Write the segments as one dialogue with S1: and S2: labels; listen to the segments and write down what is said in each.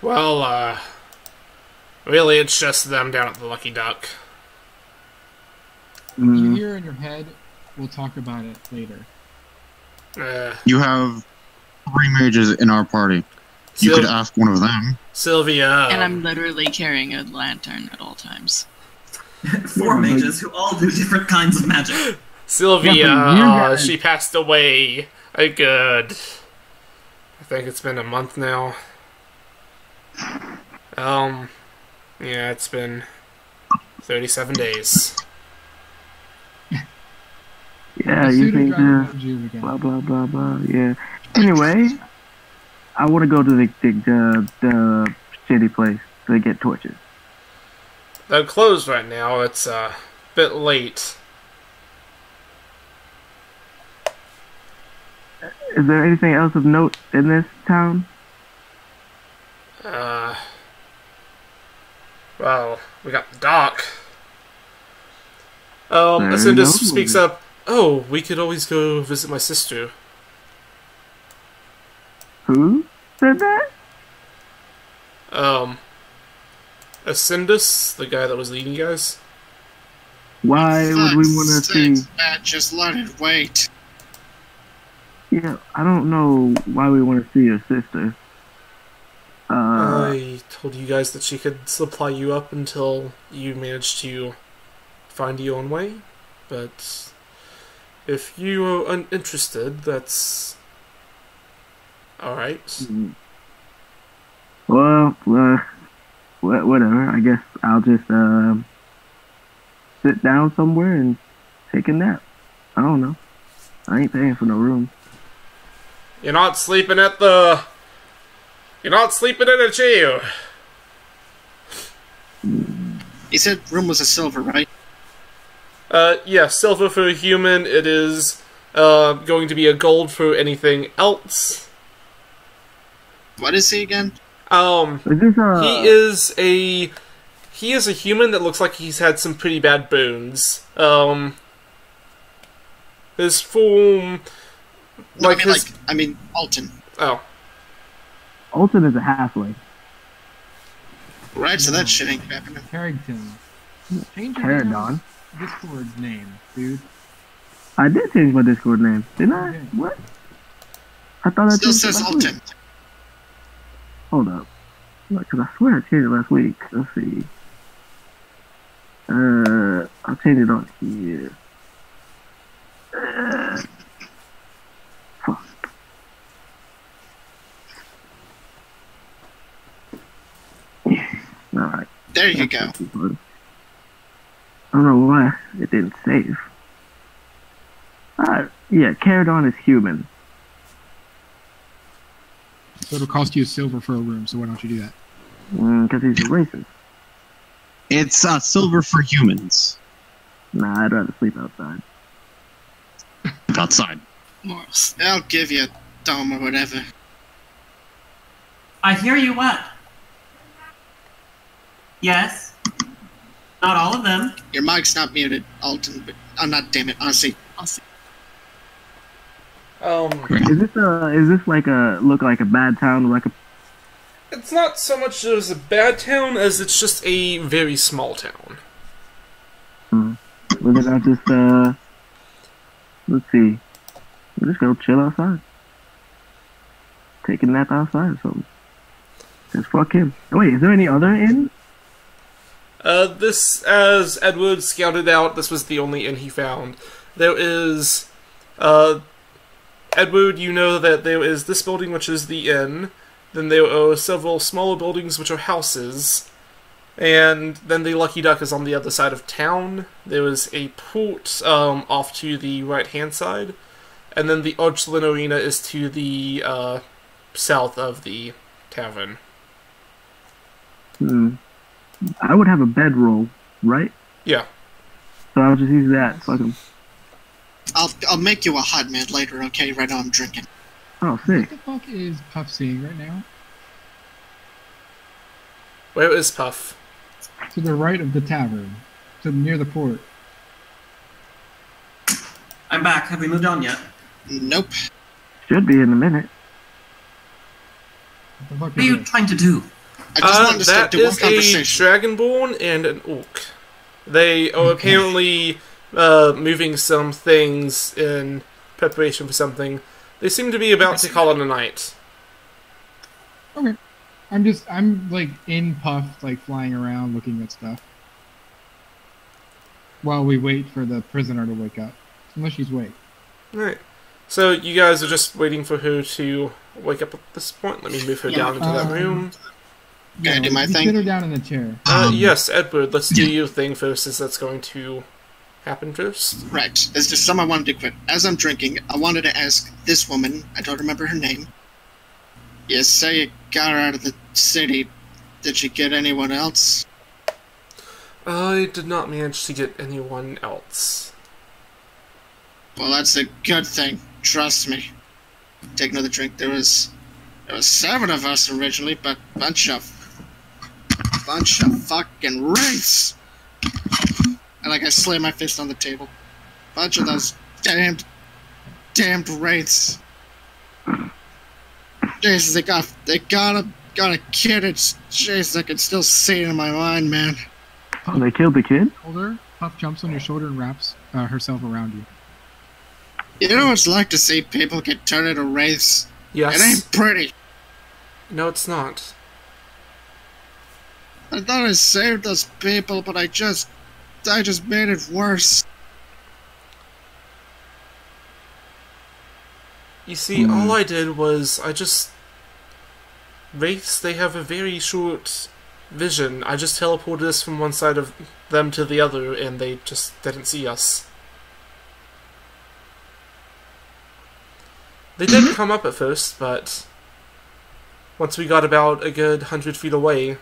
S1: Well, really, it's just them down at the Lucky Duck.
S2: You hear in your head, we'll talk about it later.
S3: You have 3 mages in our party. You could ask one of them.
S1: Sylvia.
S4: And I'm literally carrying a lantern at all times.
S5: 4 mages who all do different kinds of magic.
S1: Sylvia, she passed away. I think it's been a month now. Yeah, it's been 37 days.
S6: Yeah, you think blah blah blah blah. Yeah. Anyway, I want to go to the shitty place to get torches.
S1: They're closed right now. It's a bit late.
S6: Is there anything else of note in this town?
S1: Well, we got the dock. Ascendus speaks up. Oh, we could always go visit my sister.
S6: Who said that?
S1: Ascendus, the guy that was leading you guys.
S6: Why would we want to see?
S7: Matt, just let it wait.
S6: Yeah, I don't know why we want to see your sister.
S1: I told you guys that she could supply you up until you managed to find your own way, but if you are uninterested, that's alright.
S6: Well, whatever. I guess I'll just sit down somewhere and take a nap. I don't know. I ain't paying for no room.
S1: You're not sleeping in a chair.
S7: He said room was a silver, right?
S1: Yeah, silver for a human. It is going to be a gold for anything else.
S7: What is he again?
S1: He is a human that looks like he's had some pretty bad boons. His form,
S7: I mean, Alton.
S1: Oh.
S6: Alton is a halfling.
S7: Right, so that shit ain't happening.
S2: Harrington. Change your
S6: Paradon.
S2: Discord name, dude.
S6: I did change my Discord name, didn't I?
S2: Okay.
S6: What? I thought I
S7: Still
S6: changed it
S7: says
S6: last
S7: Alton.
S6: week. Hold up. Look, because I swear I changed it last week. Let's see. I'll change it on here. Fuck. Alright.
S7: There you go.
S6: I don't know why it didn't save. Yeah, Caradon is human.
S2: So it'll cost you a silver for a room, so why don't you do that?
S6: Because he's a racist.
S3: It's silver for humans.
S6: Nah, I'd rather sleep outside.
S3: Outside.
S7: Morals. I'll give you a dome or whatever.
S5: I hear you what? Yes. Not all of them.
S7: Your mic's not muted, Alton, but I'm not, damn it. Honestly, I'll see.
S6: Is this like look like a bad town, like a?
S1: It's not so much as a bad town as it's just a very small town.
S6: We're gonna just let's see. We're just gonna chill outside, take a nap outside or something. Just fuck him. Oh, wait, is there any other inn?
S1: This, as Edward scouted out, this was the only inn he found. There is, Edward, you know that there is this building, which is the inn. Then there are several smaller buildings, which are houses. And then the Lucky Duck is on the other side of town. There is a port, off to the right-hand side. And then the Archlin Arena is to the, south of the tavern.
S6: I would have a bedroll, right?
S1: Yeah.
S6: So I'll just use that. Fuck him.
S7: I'll make you a hot man later, okay? Right now I'm drinking.
S6: Oh, sick.
S2: What the fuck is Puff seeing right now?
S1: Where is Puff?
S2: To the right of the tavern. Near the port.
S5: I'm back. Have we moved on yet?
S7: Nope.
S6: Should be in a minute.
S2: What the fuck
S5: What are you trying to do?
S7: I just wanted to start
S1: That
S7: doing one
S1: is a
S7: conversation.
S1: dragonborn and an orc. They are apparently moving some things in preparation for something. They seem to be about to call it a night.
S2: Okay. I'm like in puff, like flying around looking at stuff. While we wait for the prisoner to wake up. Unless she's awake.
S1: Alright. So you guys are just waiting for her to wake up at this point. Let me move her down into that room.
S7: Can I do my
S2: you
S7: thing?
S2: Sit her down in the chair.
S1: Yes, Edward, let's do your thing first, as that's going to happen first.
S7: Right. There's just something I wanted to quit. As I'm drinking, I wanted to ask this woman, I don't remember her name. You say you got her out of the city. Did you get anyone else?
S1: I did not manage to get anyone else.
S7: Well, that's a good thing. Trust me. Take another drink. There was 7 of us originally, but bunch of fucking wraiths. And like I slam my fist on the table. Bunch of those damned wraiths. Jesus, they got a kid. It's Jesus, I can still see it in my mind, man.
S6: Oh, they killed the kid?
S2: Shoulder, Puff jumps on your shoulder and wraps herself around you.
S7: You know what it's like to see people get turned into wraiths?
S1: Yes.
S7: It ain't pretty.
S1: No, it's not.
S7: I thought I saved those people, but I just made it worse.
S1: You see, all I did was, wraiths, they have a very short vision. I just teleported us from one side of them to the other, and they just didn't see us. They did come up at first, but once we got about a good 100 feet away,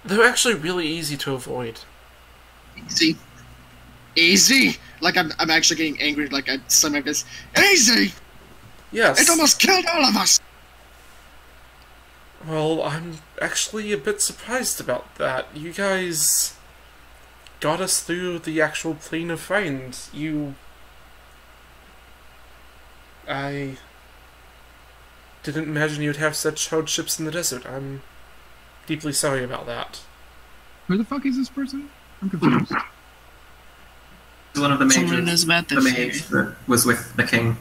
S1: they're actually really easy to avoid.
S7: Easy? Like I'm actually getting angry, like I slam my fist. Easy!
S1: Yes.
S7: It almost killed all of us!
S1: Well, I'm actually a bit surprised about that. You guys got us through the actual plane of find. I didn't imagine you'd have such hardships in the desert. I'm deeply sorry about that.
S2: Who the fuck is this person? I'm confused.
S5: One of the
S4: Someone who
S5: mages.
S4: knows about
S5: The
S4: this.
S5: mage that was with the king.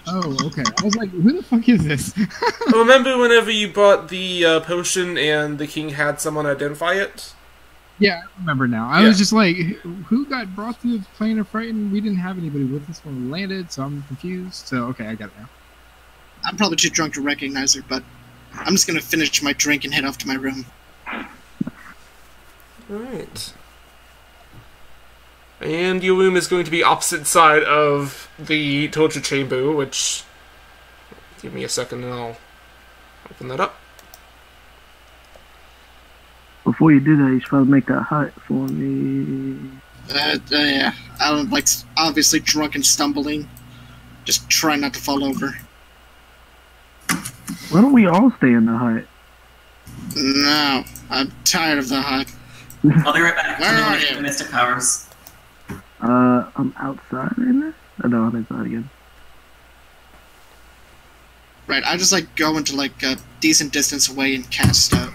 S2: Oh, okay. I was like, who the fuck is this?
S1: Remember whenever you bought the potion and the king had someone identify it?
S2: Yeah, I remember now. I was just like, who got brought through the plane of fright? And we didn't have anybody with us when we landed, so I'm confused. So, okay, I got it now.
S7: I'm probably too drunk to recognize her, but I'm just gonna finish my drink and head off to my room.
S1: Alright. And your room is going to be opposite side of the torture chamber, which... Give me a second and I'll open that up.
S6: Before you do that, you should probably make that hut for me.
S7: Yeah. I'm like obviously drunk and stumbling. Just try not to fall over.
S6: Why don't we all stay in the hut?
S7: No, I'm tired of the hut.
S5: I'll be right back.
S7: Where are you?
S5: The Mystic Powers.
S6: I'm outside right now? Oh, no, I'm inside again.
S7: Right, I just like go into like a decent distance away and cast out.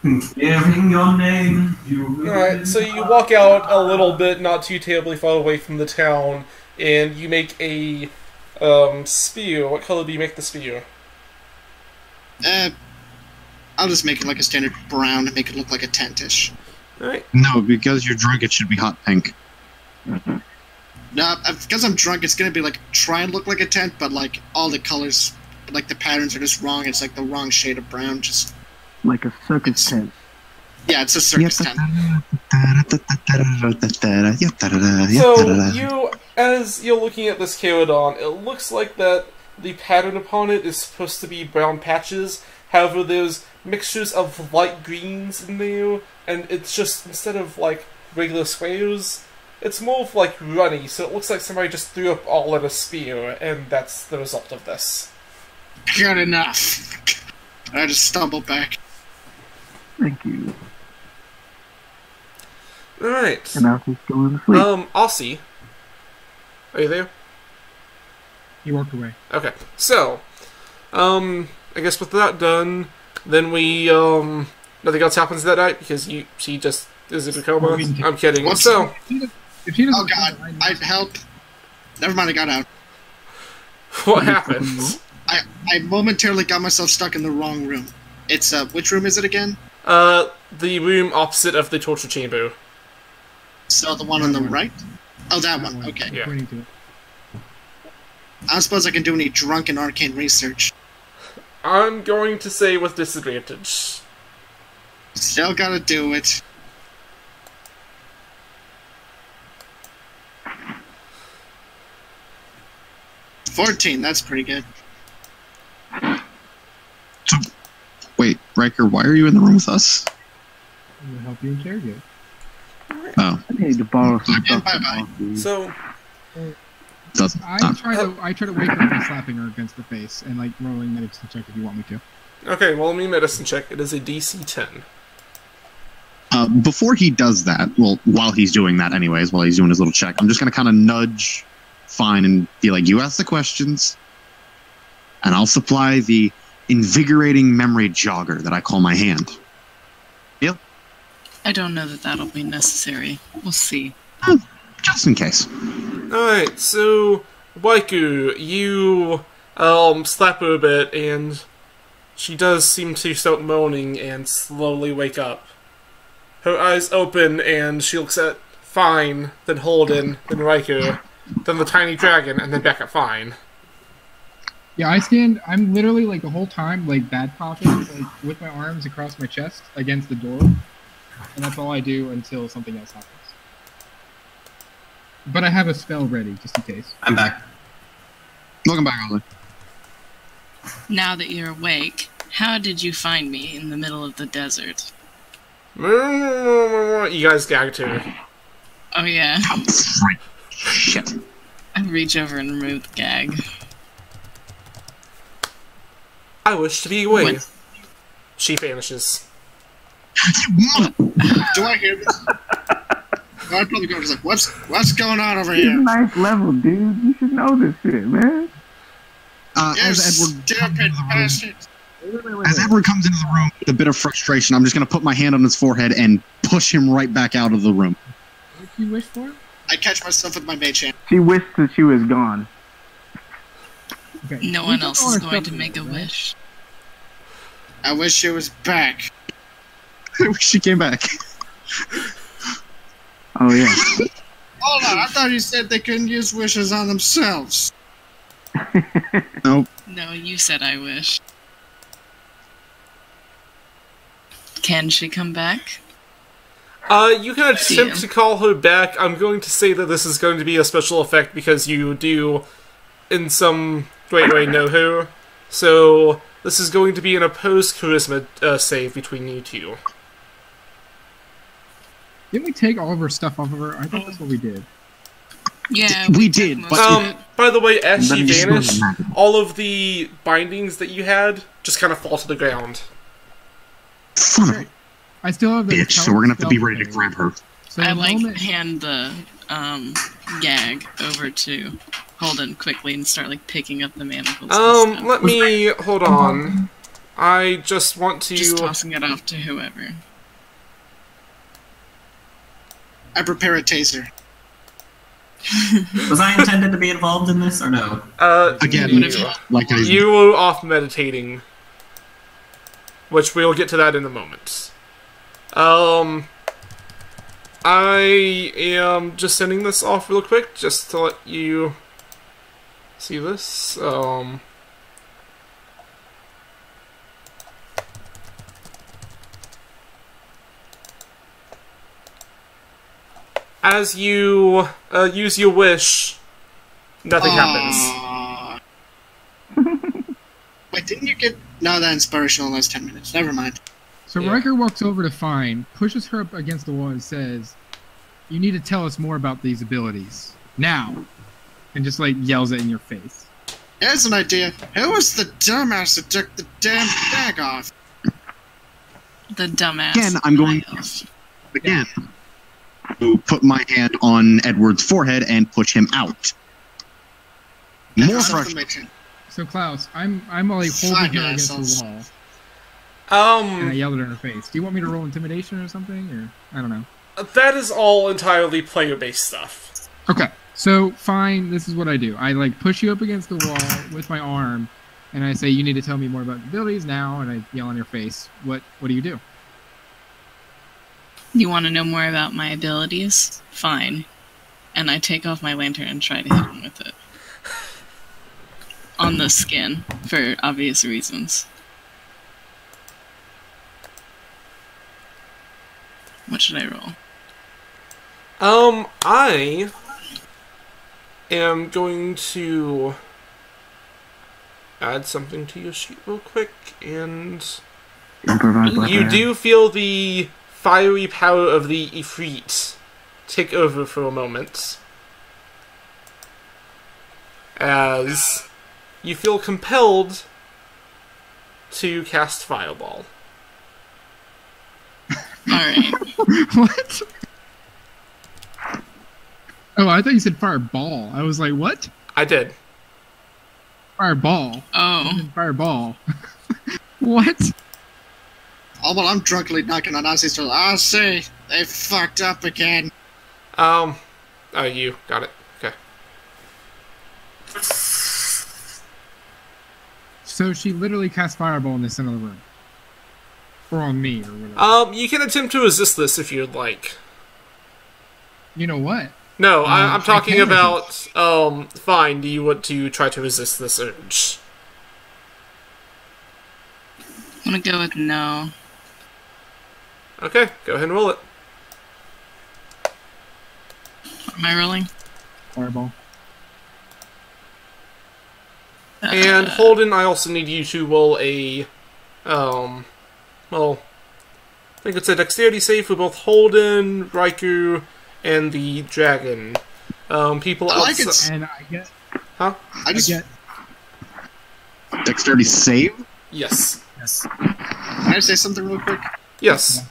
S5: Hearing your name, you
S1: Alright, so you walk out a little bit, not too terribly far away from the town, and you make a spear. What color do you make the spear?
S7: I'll just make it like a standard brown and make it look like a tentish.
S1: Alright.
S3: No, because you're drunk, it should be hot pink.
S7: No, because I'm drunk, it's gonna be like try and look like a tent, but like all the colors, like the patterns are just wrong. It's like the wrong shade of brown. Just
S6: Like a circus tent.
S7: yeah, it's a circus tent.
S1: So, you, as you're looking at this Caradon, it looks like that the pattern upon it is supposed to be brown patches. However, there's mixtures of light greens in there, and it's just, instead of like regular squares, it's more of like runny, so it looks like somebody just threw up all in a spear, and that's the result of this.
S7: Good enough. I just stumble back.
S6: Thank you.
S1: Alright.
S6: And I'll just go to sleep.
S1: Aussie. Are you there?
S2: He walked away.
S1: Okay, so, I guess with that done, then we, nothing else happens that night because she just is in a coma? I'm kidding.
S7: What's
S1: So,
S2: If she doesn't
S7: Oh god, I'd help. Never mind, I got out.
S1: what happened?
S7: I momentarily got myself stuck in the wrong room. It's, which room is it again?
S1: The room opposite of the torture chamber.
S7: So the one on the right? Oh, that one, okay.
S1: Yeah.
S2: Pointing to it.
S7: I don't suppose I can do any drunken arcane research.
S1: I'm going to say with disadvantage.
S7: Still gotta do it. $14, that's pretty good.
S3: So, wait, Riker, why are you in the room with us?
S2: I'm gonna help you interrogate.
S3: Oh,
S6: I need to borrow some stuff.
S7: Bye-bye.
S1: So,
S3: doesn't.
S2: I try to wake her up by slapping her against the face and like rolling medicine check if you want me to.
S1: okay, well, let me medicine check. It is a DC 10.
S3: Before he does that, well, while he's doing that anyways, while he's doing his little check, I'm just going to kind of nudge Fine and be like, you ask the questions, and I'll supply the invigorating memory jogger that I call my hand. Yep.
S4: I don't know that that'll be necessary. We'll see.
S3: Just in case.
S1: Alright, so, Waiku, you, slap her a bit, and she does seem to start moaning and slowly wake up. Her eyes open, and she looks at Fine, then Holden, then Riker, then the tiny dragon, and then back at Fine.
S2: Yeah, I'm literally like the whole time like bad popping, like with my arms across my chest against the door, and that's all I do until something else happens. But I have a spell ready just in case.
S5: I'm back.
S3: Welcome back, Ollie.
S4: Now that you're awake, how did you find me in the middle of the desert?
S1: You guys gagged her.
S4: Oh yeah.
S3: Right. Shit.
S4: I reach over and remove the gag.
S1: I wish to be away.
S4: What?
S1: She vanishes.
S7: Do I hear this? I'd probably go just like, what's going on over
S6: He's
S7: here?
S6: nice level, dude. You should know this shit, man.
S3: As
S7: Yes,
S3: Edward
S7: stupid bastard.
S3: As Edward comes into the room with a bit of frustration, I'm just going to put my hand on his forehead and push him right back out of the room.
S2: What did you wish for?
S7: I catch myself with my mage hand.
S6: She wished that she was gone.
S2: Okay.
S4: No
S2: we
S4: one
S2: took
S4: else
S2: all
S4: is
S2: our
S4: going
S2: stuff
S4: to make a
S2: right?
S4: wish.
S7: I wish she was back.
S3: I wish she came back.
S6: Oh yeah.
S7: Hold on, I thought you said they couldn't use wishes on themselves.
S3: Nope.
S4: No, you said I wish. Can she come back?
S1: You can attempt to call her back. I'm going to say that this is going to be a special effect because you do, in some great way, know her. So, this is going to be an opposed charisma save between you two.
S2: Didn't we take all of her stuff off of her? I thought that's what we did.
S4: Yeah,
S3: We
S4: took
S3: did,
S4: most
S3: but-
S4: of it.
S1: By the way, as she
S3: Then you
S1: vanished,
S3: smell
S1: all of the bindings that you had just kind of fall to the ground.
S3: Son of a
S2: I still have the
S3: bitch, so we're going to have to be ready to grab her.
S2: So
S4: I
S2: the
S4: like
S2: moment-
S4: hand the gag over to Holden quickly and start like picking up the manacles. and stuff.
S1: Let me hold on. I just want to.
S4: Just tossing it off to whoever.
S7: I prepare a taser.
S5: Was I intended to be involved in this or no?
S3: Again,
S1: you,
S3: like I
S1: you were off meditating, which we'll get to that in a moment. I am just sending this off real quick, just to let you see this. As you use your wish, nothing happens.
S7: Wait, didn't you get... No, that inspiration only lasts 10 minutes. Never mind.
S2: So
S1: Yeah.
S2: Riker walks over to Fine, pushes her up against the wall, and says, "You need to tell us more about these abilities now," and just like yells it in your face.
S7: Here's an idea. Who was the dumbass that took the damn bag off?
S4: The dumbass.
S3: Again, I'm going
S4: Miles.
S3: again to put my hand on Edward's forehead and push him out. More
S7: That's
S3: frustration.
S7: information.
S2: So Klaus, I'm like holding
S7: Fine,
S2: her against
S7: assholes.
S2: the wall, and I
S1: Um,
S2: yelled at her face. Do you want me to roll intimidation or something, or I don't know?
S1: that is all entirely player-based stuff.
S2: Okay, so fine. This is what I do. I like push you up against the wall with my arm, and I say, "You need to tell me more about your abilities now." And I yell in your face. What do you do?
S4: You want to know more about my abilities? Fine. And I take off my lantern and try to hit him with it. On the skin, for obvious reasons. What should I roll?
S1: I am going to add something to your sheet real quick, and
S6: Improvise weapon.
S1: you do feel the fiery power of the Ifrit take over for a moment, as you feel compelled to cast Fireball.
S4: Alright.
S2: What? Oh, I thought you said fireball. I was like, what?
S1: I did.
S2: Fireball.
S4: Oh.
S2: Fireball. What?
S7: Oh, well, I'm drunkenly knocking on Ozzy's door. I see. They fucked up again.
S1: Oh, you got it. Okay.
S2: So she literally cast fireball in the center of the room. Or on me, or whatever.
S1: You can attempt to resist this if you'd like.
S2: You know what?
S1: No, I'm
S2: I
S1: talking
S2: can
S1: about, fine, do you want to try to resist this urge?
S4: I'm gonna go with no.
S1: Okay, go ahead and roll it.
S4: What am I rolling?
S2: Fireball.
S1: And Holden, I also need you to roll a, well, I think it's a dexterity save for both Holden, Raikou, and the dragon. People
S7: I like
S1: outside...
S2: And I get...
S1: Huh?
S7: I just.
S3: Dexterity save?
S1: Yes.
S7: Can I say something real quick?
S1: Yes.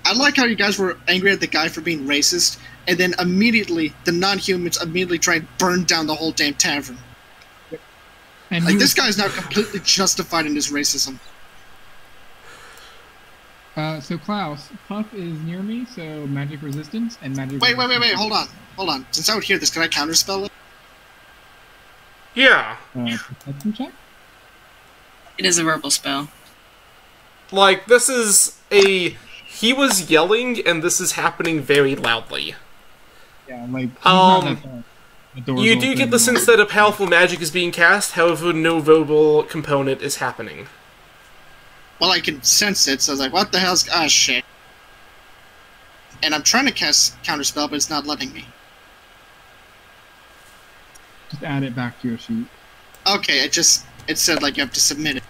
S7: I like how you guys were angry at the guy for being racist, and then immediately the non-humans immediately try and burn down the whole damn tavern.
S2: And
S7: Like,
S2: you-
S7: this guy's now completely justified in his racism.
S2: So Klaus, Puff is near me, so magic resistance and magic.
S7: Wait, hold on. Since I would hear this, can I counterspell it?
S1: Yeah.
S2: Perception check.
S4: It is a verbal spell.
S1: Like, this is a... He was yelling, and this is happening very loudly.
S2: Yeah, like. he's not that far. The door's
S1: You do
S2: open
S1: get the
S2: and
S1: sense that a powerful magic is being cast, however, no verbal component is happening.
S7: Well, I can sense it, so I was like, what the hell's... Ah, shit. And I'm trying to cast counterspell, but it's not letting me.
S2: Just add it back to your sheet.
S7: Okay, it said, like, you have to submit it.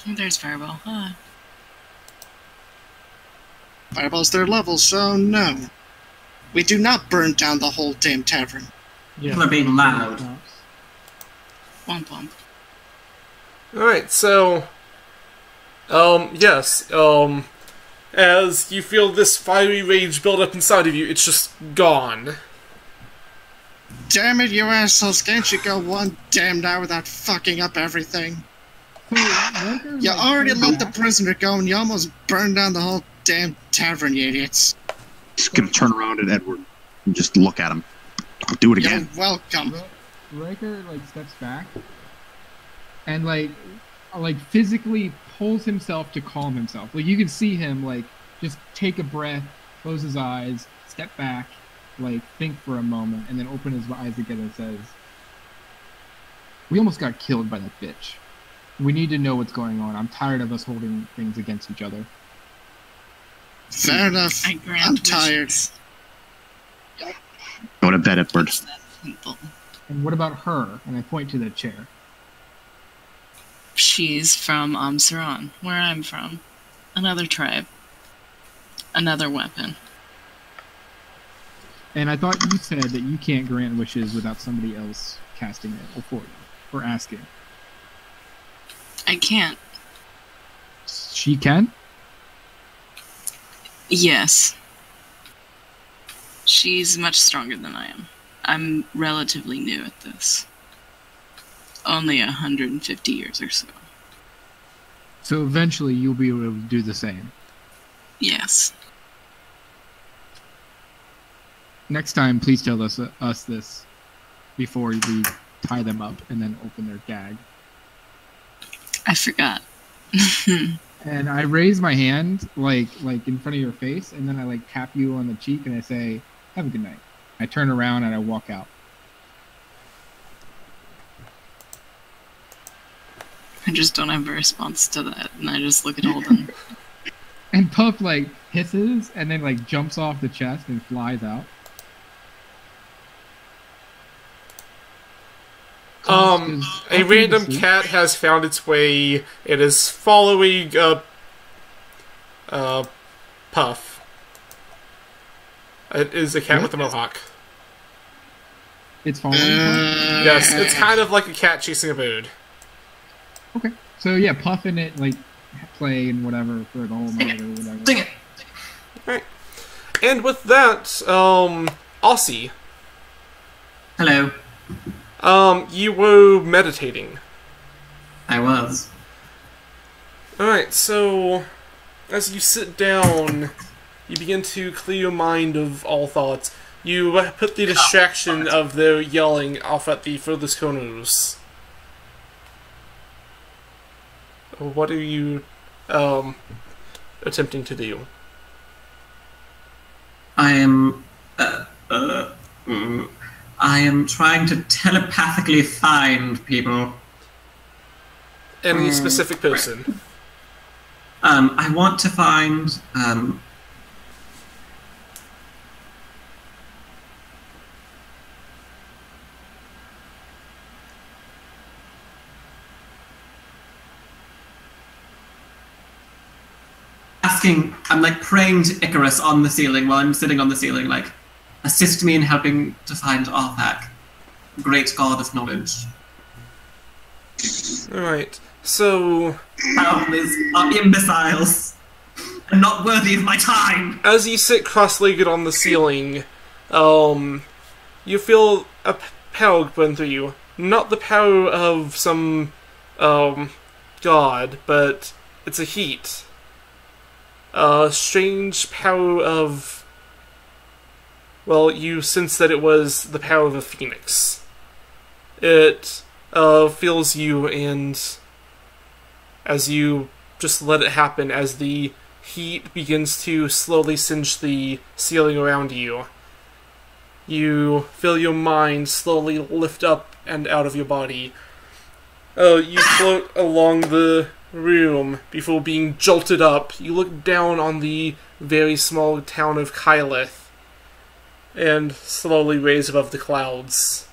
S4: Oh, there's Fireball. Ah.
S7: Fireball's third level, so no. We do not burn down the whole damn tavern.
S5: People are being loud.
S4: Womp womp.
S1: Alright, so... yes, as you feel this fiery rage build up inside of you, it's just gone.
S7: Damn it, you assholes, can't you go one damn hour without fucking up everything? You already let the prisoner go and you almost burned down the whole damn tavern, you idiots.
S3: Just gonna turn around at Edward and just look at him. Do it
S7: You're
S3: again.
S7: welcome.
S2: Riker like steps back and like physically pulls himself to calm himself. Like you can see him like just take a breath, close his eyes, step back, like think for a moment, and then open his eyes again and says, "We almost got killed by that bitch. We need to know what's going on. I'm tired of us holding things against each other."
S7: Fair enough.
S4: I grant
S7: I'm tired.
S4: wishes.
S3: Go to bed, Edward.
S4: It's that simple.
S2: And what about her? And I point to the chair.
S4: She's from Amsaran, where I'm from. Another tribe. Another weapon.
S2: And I thought you said that you can't grant wishes without somebody else casting it or for you or asking.
S4: I can't.
S2: She can?
S4: Yes. She's much stronger than I am. I'm relatively new at this. Only 150 years or so.
S2: So eventually you'll be able to do the same.
S4: Yes.
S2: Next time, please tell us this before we tie them up and then open their gag.
S4: I forgot.
S2: And I raise my hand like in front of your face, and then I like tap you on the cheek and I say, "Have a good night." I turn around and I walk out.
S4: I just don't have a response to that, and I just look at Holden.
S2: And Puff like hisses and then like jumps off the chest and flies out.
S1: A random cat has found its way. It is following Puff. It is a cat with a mohawk.
S2: It's following Puff?
S1: Yes, it's kind of like a cat chasing a bird.
S2: Okay. So yeah, Puff and it like play and whatever for the whole night or whatever.
S5: Sing it.
S1: Alright. And with that, Aussie.
S5: Hello.
S1: You were meditating.
S5: I was.
S1: Alright, so as you sit down, you begin to clear your mind of all thoughts. You put the distraction of their yelling off at the furthest corners. What are you attempting to do?
S5: I am trying to telepathically find people.
S1: Any specific person?
S5: I want to find I'm like praying to Icarus on the ceiling while I'm sitting on the ceiling, like, assist me in helping to find Arthak, great god of knowledge.
S1: Alright, so
S5: Founders are imbeciles and not worthy of my time.
S1: as you sit cross-legged on the ceiling, you feel a power run through you. Not the power of some, god, but it's a heat. A strange power of... Well, you sense that it was the power of a phoenix. It fills you, and as you just let it happen, as the heat begins to slowly singe the ceiling around you, you feel your mind slowly lift up and out of your body. You float along the room before being jolted up. You look down on the very small town of Kyleth and slowly raise above the clouds.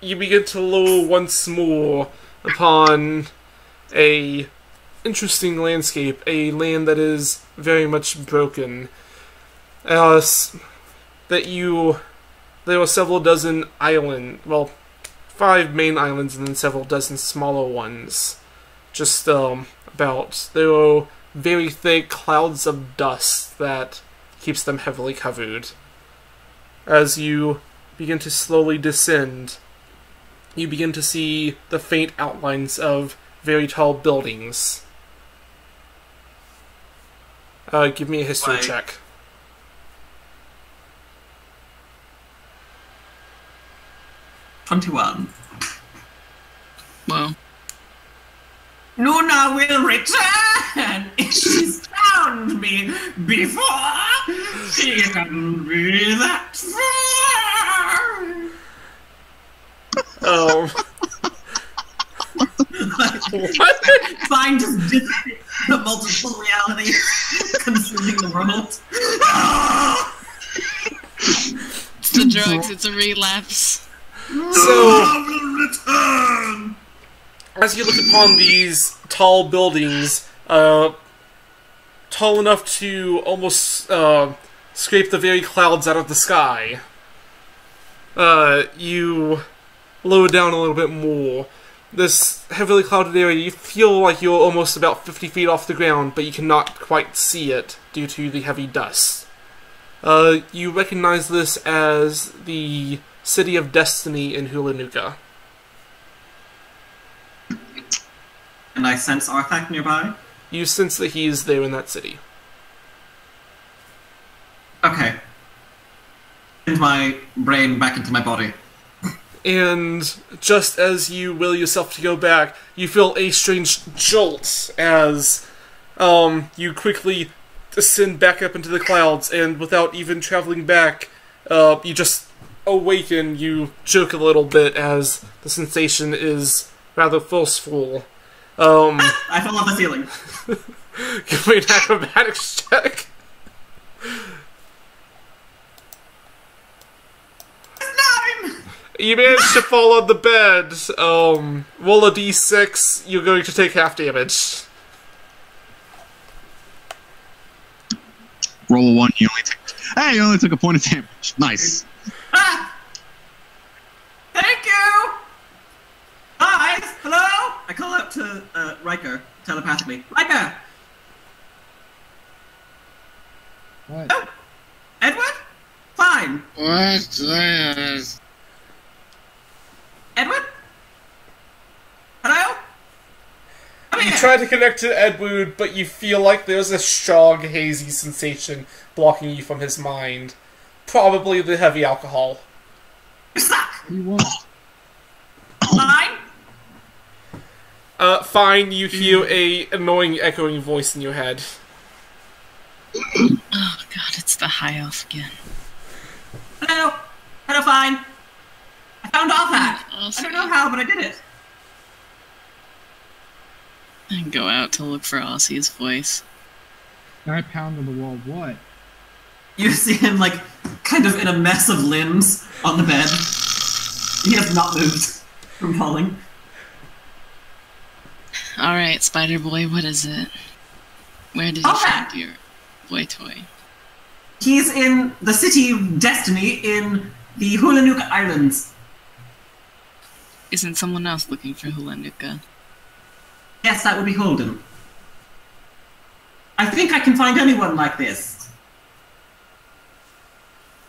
S1: You begin to lower once more upon a interesting landscape, a land that is very much broken. There are several dozen islands, well, 5 main islands and then several dozen smaller ones. Just, about. There are very thick clouds of dust that keeps them heavily covered. As you begin to slowly descend, you begin to see the faint outlines of very tall buildings. Give me a history check.
S5: '21.
S4: Well,
S5: Luna will return if she's found me before she can be that far.
S1: What?
S5: Scientists dissect the multiple realities consuming the world.
S4: it's the drugs, it's a relapse.
S1: So,
S5: will return.
S1: as you look upon these tall buildings, tall enough to almost scrape the very clouds out of the sky, you lower down a little bit more, this heavily clouded area, you feel like you're almost about 50 feet off the ground, but you cannot quite see it due to the heavy dust. You recognize this as the City of Destiny in Hulanuka.
S5: And I sense Arthak nearby.
S1: You sense that he is there in that city.
S5: Okay. Send my brain back into my body.
S1: And just as you will yourself to go back, you feel a strange jolt as you quickly descend back up into the clouds, and without even traveling back, you just awaken. You joke a little bit as the sensation is rather forceful.
S5: I fell off the ceiling.
S1: Give me an acrobatics check.
S5: 9!
S1: You managed to fall on the bed. Roll a d6. You're going to take half damage.
S3: Roll a 1, you only took a point of damage. Nice.
S5: Ah! Thank you! Guys, hello? I call out to Riker telepathically. Riker!
S2: What?
S5: Oh! Edward? Fine.
S7: What?
S5: Edward? Hello? Come
S1: You
S5: here.
S1: try to connect to Edward, but you feel like there's a strong, hazy sensation blocking you from his mind. Probably the heavy alcohol.
S5: You suck!
S2: You won't.
S5: Fine?
S1: Fine, you hear a annoying echoing voice in your head.
S4: Oh god, it's the high elf again.
S5: Hello? Hello, fine. I found Arthak.
S4: Also,
S5: I don't know how, but I did it.
S4: I go out to look for Ossie's voice.
S2: And I pound on the wall. What?
S5: You see him, like, kind of in a mess of limbs on the bed. He has not moved from falling.
S4: Alright, Spider Boy, what is it? Where did you find your boy toy?
S5: He's in the City of Destiny in the Hulanuka Islands.
S4: Isn't someone else looking for Hulanuka?
S5: Yes, that would be Holden. I think I can find anyone like this.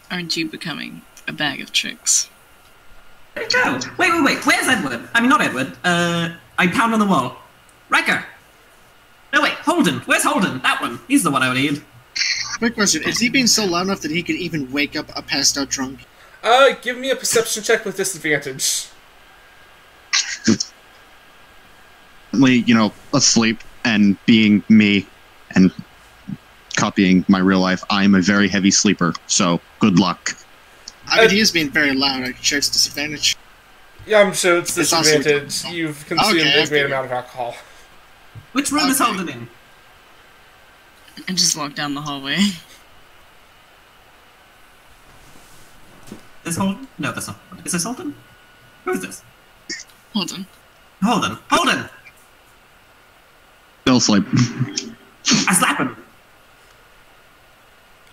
S4: Aren't you becoming a bag of tricks?
S5: Where'd he go? Wait. Where's Edward? I mean, not Edward. I pound on the wall. Riker! No, wait, Holden. Where's Holden? That one. He's the one I would need.
S7: Quick question: is he being so loud enough that he could even wake up a passed out drunk?
S1: Give me a perception check with disadvantage.
S3: Asleep and being me and copying my real life, I'm a very heavy sleeper, so good luck.
S7: I mean, he is being very loud. I share its disadvantage.
S1: Yeah, I'm sure it's
S7: It's also-
S1: disadvantage. You've consumed
S7: Okay,
S1: a great
S7: okay.
S1: amount of alcohol.
S5: Which room is
S7: Okay.
S5: Holden in?
S4: I just walked down the hallway.
S5: Is Holden? No, that's not. Is this Holden? Who is this?
S4: Hold on.
S5: Holden! Holden!
S3: Still asleep.
S5: I slap him!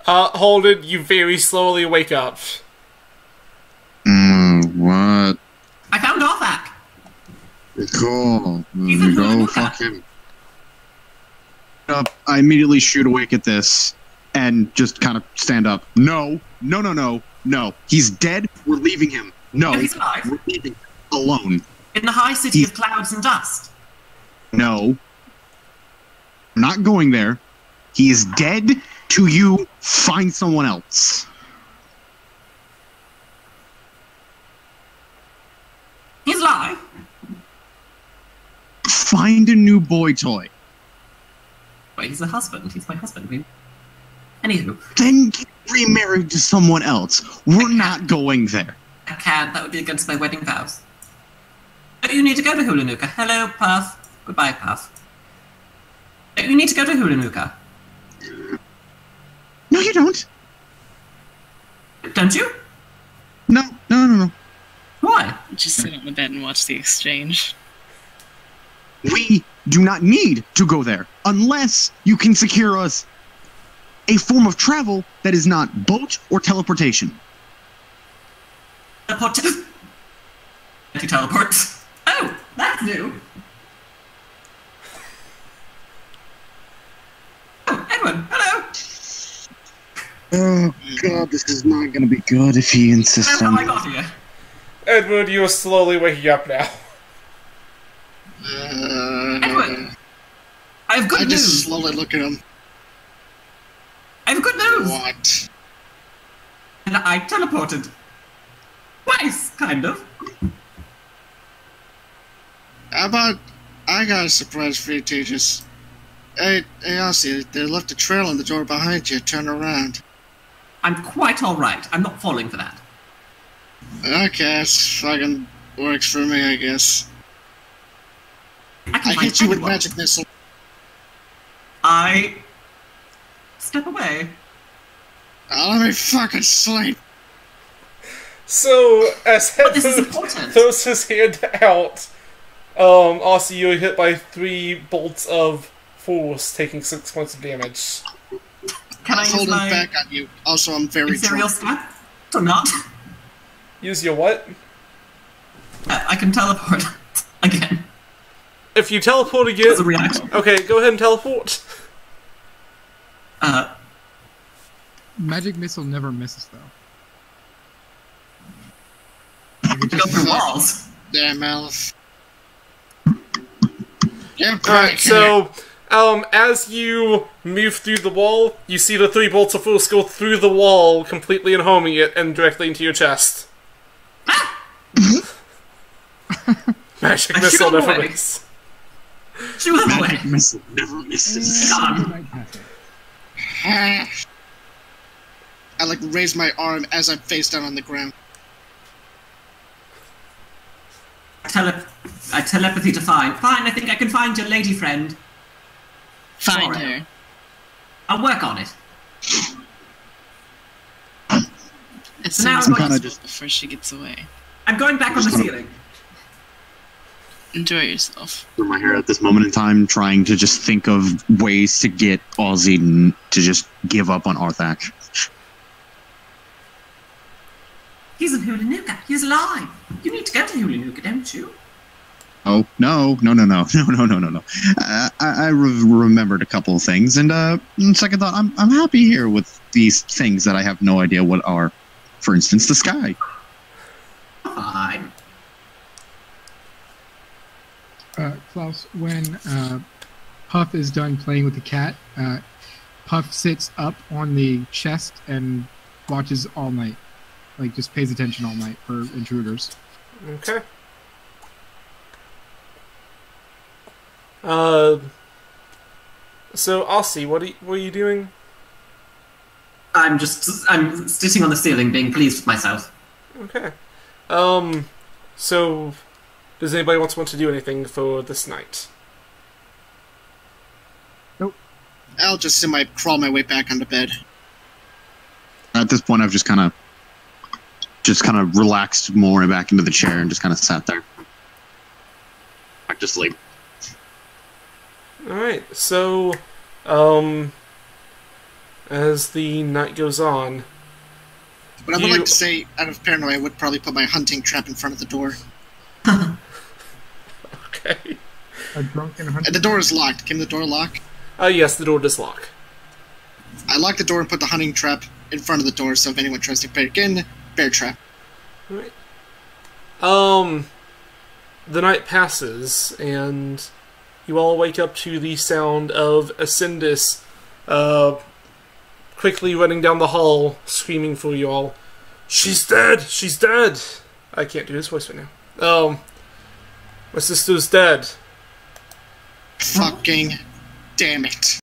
S1: Holden, you very slowly wake up.
S3: What?
S5: I found Arthak!
S3: Cool.
S5: He's in Hulanuka.
S3: Fuck him. I immediately shoot awake at this and just kind of stand up. No. He's dead. We're leaving him. No.
S5: No, he's alive.
S3: We're leaving him alone.
S5: In the high city of clouds and dust.
S3: No. I'm not going there. He is dead. To you, find someone else.
S5: He's alive.
S3: Find a new boy toy.
S5: Wait, he's a husband. He's my husband. Anywho,
S3: Then get remarried to someone else. We're not going there.
S5: I can't. That would be against my wedding vows. Don't you need to go to Hulanuka? Hello, Puff. Goodbye, Puff. Don't you need to go to Hulanuka?
S3: No, you don't.
S5: Don't you?
S3: No.
S5: Why?
S4: Just sit on the bed and watch the exchange.
S3: We do not need to go there unless you can secure us a form of travel that is not boat or teleportation.
S5: Teleport. Anti-teleport. Oh, that's new. Oh, Edwin, hello.
S3: Oh god, this is not gonna be good if he insists
S5: How
S3: on
S5: I got here.
S1: Edward, you are slowly waking up now.
S5: Edwin, I have good
S7: I
S5: news.
S7: just slowly look at him.
S5: I have good news.
S7: What?
S5: And I teleported. Twice, kind of.
S7: How about I got a surprise for you, Tejas. Hey, Aussie, they left a trail on the door behind you. Turn around.
S5: I'm quite alright. I'm not falling for that.
S7: Okay, that's fucking works for me, I guess.
S5: I
S7: I
S5: can find
S7: hit you with
S5: anyone.
S7: magic missile.
S5: I step away.
S7: Let me fucking sleep.
S1: So, as
S5: But this is
S1: Edward
S5: important.
S1: throws his hand out, Aussie, you're hit by 3 bolts of force, taking 6 points of damage.
S5: Can I
S7: I'm
S5: use
S7: holding
S5: my
S7: back on you. Also, I'm very
S5: imperial
S7: drunk.
S5: step? Or not?
S1: Use your what?
S5: I can teleport again
S1: If you teleport
S5: as
S1: again...
S5: a reaction.
S1: Okay, go ahead and teleport.
S2: Magic missile never misses though.
S5: Go through walls.
S7: Damn elf. Yeah,
S1: Alright, so, as you move through the wall, you see the 3 bolts of force go through the wall, completely unhoming it, and directly into your chest. Magic
S5: I
S1: missile
S5: shoot
S1: never
S5: away.
S1: misses.
S5: Shoot him away.
S3: Magic missile never misses.
S5: Gone.
S7: I like raise my arm as I'm face down on the ground.
S5: I telepathy to find. Fine, I think I can find your lady friend.
S4: Find
S5: Sorry.
S4: her.
S5: I'll work on it.
S4: As
S5: now
S4: soon
S5: I'm
S4: as
S5: gonna
S4: possible before she gets away.
S5: I'm going back on the ceiling.
S4: Enjoy yourself.
S3: In my hair at this moment in time, trying to just think of ways to get Aussie to just give up on Arthak.
S5: He's in Hula Nuka. He's alive. You need to go to Hula Nuka, don't you?
S3: Oh, no. I remembered a couple of things, and on second thought, I'm happy here with these things that I have no idea what are. For instance, the sky.
S5: Fine.
S2: Klaus, when Puff is done playing with the cat, Puff sits up on the chest and watches all night. Like, just pays attention all night for intruders.
S1: Okay. So, Aussie, what are you doing?
S5: I'm sitting on the ceiling being pleased with myself.
S1: Okay. So, does anybody want to do anything for this night?
S7: I'll just crawl my way back onto bed.
S3: At this point, I've just kind of relaxed more back into the chair and just kind of sat there. Back to sleep.
S1: Alright, so, as the night goes on...
S7: But I would like to say, out of paranoia, I would probably put my hunting trap in front of the door.
S1: Okay.
S2: A drunken hunter.
S7: And the door is locked. Can the door lock?
S1: Yes, the door does lock.
S7: I lock the door and put the hunting trap in front of the door, so if anyone tries to break in, bear trap.
S1: Alright. The night passes, and you all wake up to the sound of Ascendus, quickly running down the hall, screaming for you all. She's dead! She's dead! I can't do his voice right now. My sister's dead.
S7: Fucking damn it.